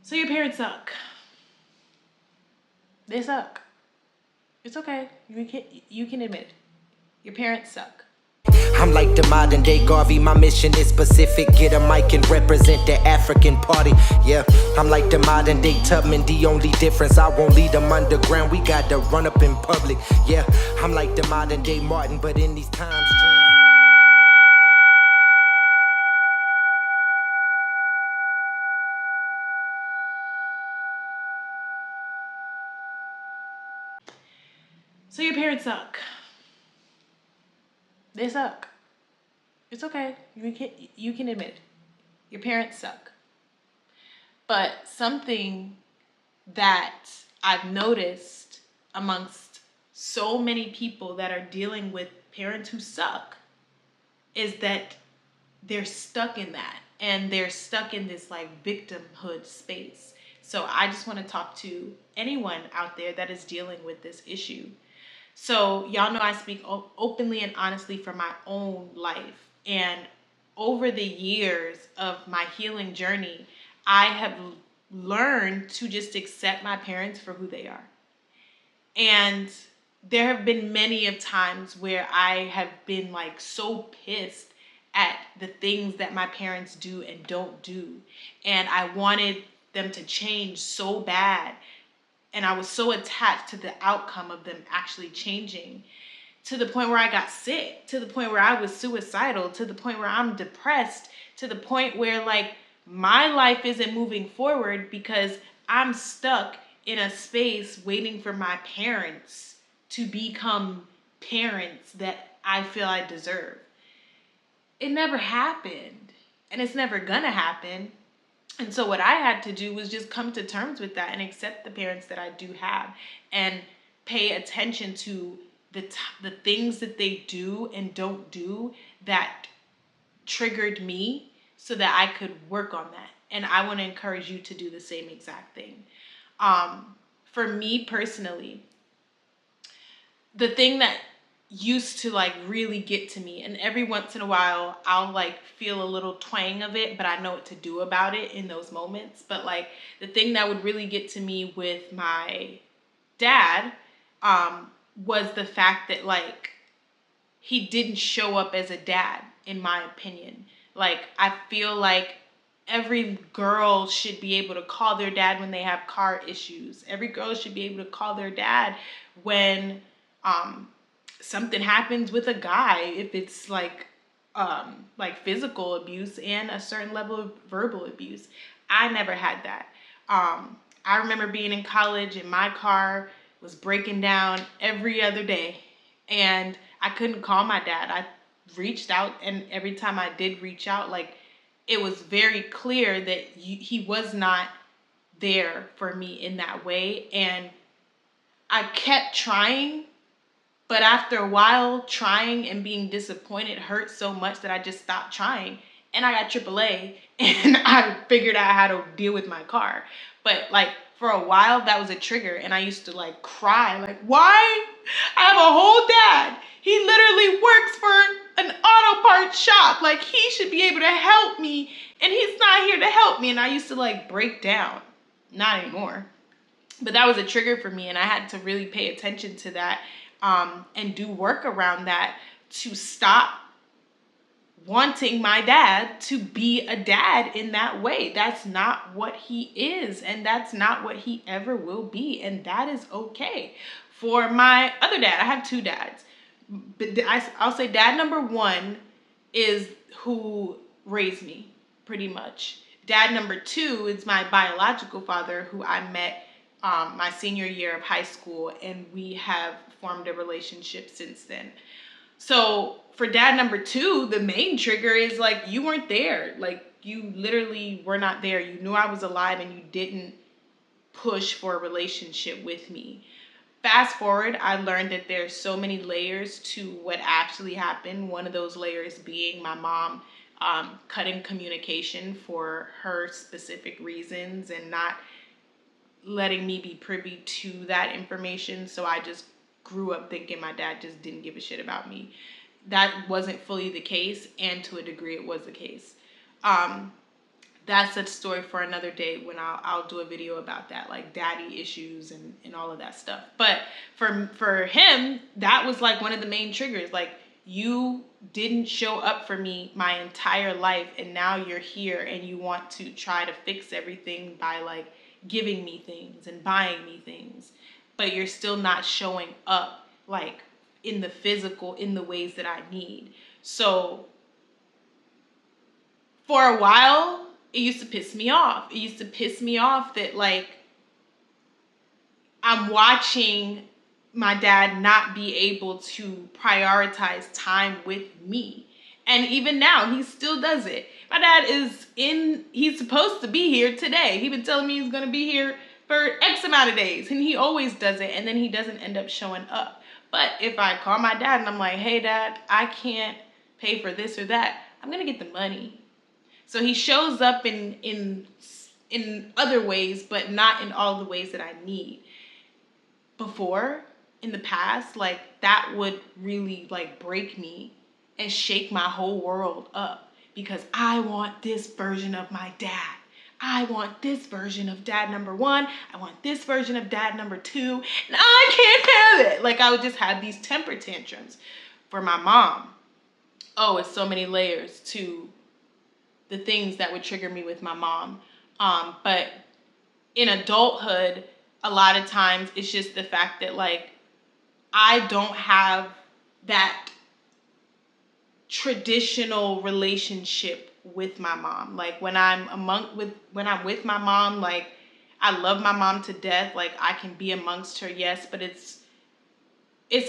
So your parents suck. They suck. It's okay. You can admit it. Your parents suck. I'm like the modern day Garvey, my mission is specific. Get a mic and represent the African party. Yeah, I'm like the modern day Tubman, the only difference I won't lead them underground. We got to run up in public. Yeah, I'm like the modern day Martin, but in these times. So your parents suck. They suck. It's okay. You can admit it. Your parents suck. But something that I've noticed amongst so many people that are dealing with parents who suck is that they're stuck in that, and they're stuck in this like victimhood space. So I just want to talk to anyone out there that is dealing with this issue. So y'all know I speak openly and honestly from my own life. And over the years of my healing journey, I have learned to just accept my parents for who they are. And there have been many of times where I have been like so pissed at the things that my parents do and don't do. And I wanted them to change so bad. And I was so attached to the outcome of them actually changing, to the point where I got sick, to the point where I was suicidal, to the point where I'm depressed, to the point where like my life isn't moving forward because I'm stuck in a space waiting for my parents to become parents that I feel I deserve. It never happened, and it's never gonna happen. And so what I had to do was just come to terms with that and accept the parents that I do have, and pay attention to the things that they do and don't do that triggered me, so that I could work on that. And I want to encourage you to do the same exact thing. For me personally, the thing that used to like really get to me, and every once in a while I'll like feel a little twang of it, but I know what to do about it in those moments. But like the thing that would really get to me with my dad was the fact that like he didn't show up as a dad, in my opinion. Like I feel like every girl should be able to call their dad when they have car issues. Every girl should be able to call their dad when something happens with a guy, if it's like physical abuse and a certain level of verbal abuse. I never had that. I remember being in college and my car was breaking down every other day, and I couldn't call my dad. I reached out, and every time I did reach out, like it was very clear that he was not there for me in that way. And I kept trying, but after a while, trying and being disappointed hurt so much that I just stopped trying. And I got AAA, and I figured out how to deal with my car. But like for a while, that was a trigger, and I used to like cry, like, why? I have a whole dad. He literally works for an auto parts shop. Like he should be able to help me, and he's not here to help me. And I used to like break down. Not anymore. But that was a trigger for me, and I had to really pay attention to that, and do work around that to stop wanting my dad to be a dad in that way. That's not what he is, and that's not what he ever will be, and that is okay. For my other dad, I have two dads, but I'll say dad number one is who raised me, pretty much. Dad number two is my biological father, who I met my senior year of high school, and we have formed a relationship since then. So for dad number two, the main trigger is like, you weren't there. Like you literally were not there. You knew I was alive, and you didn't push for a relationship with me. Fast forward, I learned that there's so many layers to what actually happened. One of those layers being my mom cutting communication for her specific reasons and not letting me be privy to that information. So I just grew up thinking my dad just didn't give a shit about me. That wasn't fully the case, and to a degree it was the case. that's a story for another day when I'll do a video about that, like daddy issues and all of that stuff. But for him, that was like one of the main triggers. Like, you didn't show up for me my entire life, and now you're here and you want to try to fix everything by like giving me things and buying me things, but you're still not showing up like in the physical, in the ways that I need. So for a while, it used to piss me off. It used to piss me off that like I'm watching my dad not be able to prioritize time with me. And even now, he still does it. My dad he's supposed to be here today. He's been telling me he's gonna be here for X amount of days, and he always does it, and then he doesn't end up showing up. But if I call my dad and I'm like, hey dad, I can't pay for this or that, I'm gonna get the money. So he shows up in other ways, but not in all the ways that I need. Before, in the past, like that would really like break me and shake my whole world up, because I want this version of my dad. I want this version of dad number one. I want this version of dad number two. And I can't have it. Like, I would just have these temper tantrums. For my mom, oh, it's so many layers to the things that would trigger me with my mom. But in adulthood, a lot of times it's just the fact that like I don't have that traditional relationship with my mom. Like when I'm with my mom, like I love my mom to death. Like I can be amongst her, yes, but it's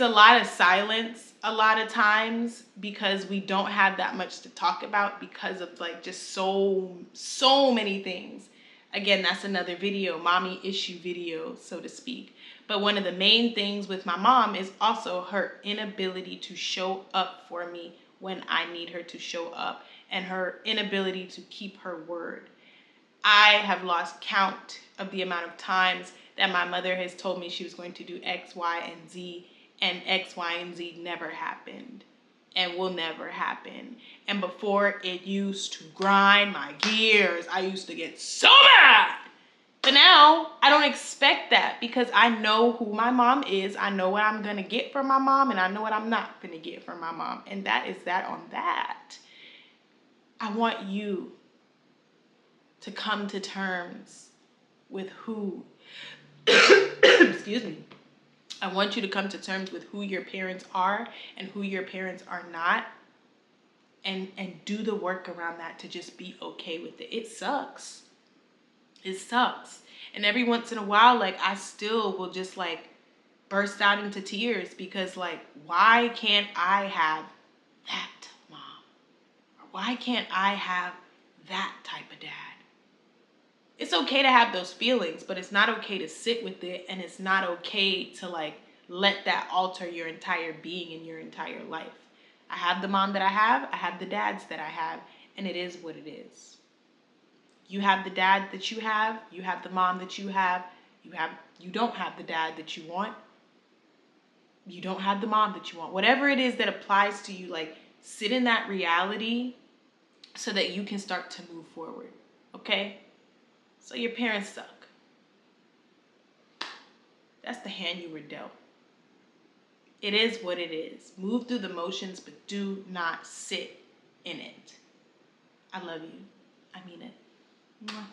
a lot of silence a lot of times, because we don't have that much to talk about because of like just so many things. Again, that's another video, mommy issue video, so to speak. But one of the main things with my mom is also her inability to show up for me when I need her to show up, and her inability to keep her word. I have lost count of the amount of times that my mother has told me she was going to do X, Y, and Z, and X, Y, and Z never happened and will never happen. And before, it used to grind my gears. I used to get so mad. But now I don't expect that, because I know who my mom is. I know what I'm going to get from my mom, and I know what I'm not going to get from my mom. And that is that on that. I want you to come to terms with who, excuse me. I want you to come to terms with who your parents are and who your parents are not, and do the work around that to just be okay with it. It sucks. It sucks. And every once in a while, like I still will just like burst out into tears, because like, why can't I have that mom? Or why can't I have that type of dad? It's okay to have those feelings, but it's not okay to sit with it, and it's not okay to like let that alter your entire being and your entire life. I have the mom that I have the dads that I have, and it is what it is. You have the dad that you have the mom that you don't have the dad that you want. You don't have the mom that you want. Whatever it is that applies to you, like sit in that reality so that you can start to move forward. Okay? So your parents suck. That's the hand you were dealt. It is what it is. Move through the motions, but do not sit in it. I love you. I mean it. Mwah.